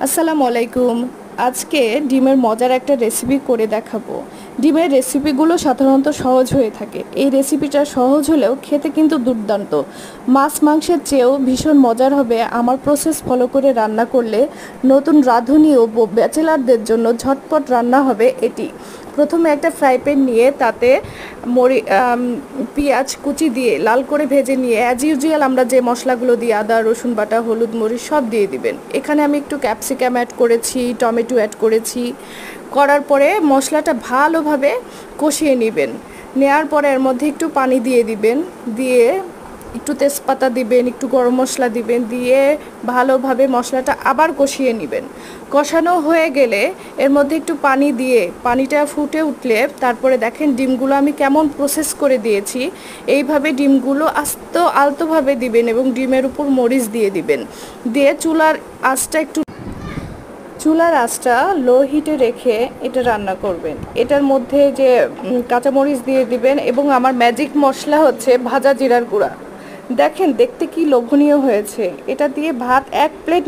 আসসালামু আলাইকুম। আজকে ডিমের মজার একটা রেসিপি করে দেখাবো। ডিমের রেসিপিগুলো সাধারণত সহজ হয়ে থাকে, এই রেসিপিটা সহজ হলেও খেতে কিন্তু দুর্দান্ত। মাছ মাংসের চেয়েও ভীষণ মজার হবে আমার প্রসেস ফলো করে রান্না করলে। নতুন রাঁধুনি ও ব্যাচেলারদের জন্য ঝটপট রান্না হবে এটি। প্রথমে একটা ফ্রাই প্যান নিয়ে তাতে পেঁয়াজ কুচি দিয়ে লাল করে ভেজে নিয়ে অ্যাজ ইউজুয়াল আমরা যে মশলাগুলো দিই আদা রসুন বাটা হলুদ মরিচ সব দিয়ে দিবেন। এখানে আমি একটু ক্যাপসিকাম অ্যাড করেছি, টমেটো অ্যাড করেছি। করার পরে মশলাটা ভালোভাবে কষিয়ে নেবেন। নেওয়ার পরে এর মধ্যে একটু পানি দিয়ে দিবেন, দিয়ে একটু তেজপাতা দিবেন, একটু গরম মশলা দিবেন, দিয়ে ভালোভাবে মশলাটা আবার কষিয়ে নেবেন। কষানো হয়ে গেলে এর মধ্যে একটু পানি দিয়ে পানিটা ফুটে উঠলে তারপরে দেখেন ডিমগুলো আমি কেমন প্রসেস করে দিয়েছি। এইভাবে ডিমগুলো আলতোভাবে দিবেন এবং ডিমের উপর মরিচ দিয়ে দিবেন। দিয়ে চুলার আঁচটা লো হিটে রেখে এটা রান্না করবেন। এটার মধ্যে যে কাঁচামরিচ দিয়ে দিবেন এবং আমার ম্যাজিক মশলা হচ্ছে ভাজা জিরার গুঁড়া। দেখেন দেখতে কি লোভনীয় হয়েছে। এটা দিয়ে ভাত এক প্লেট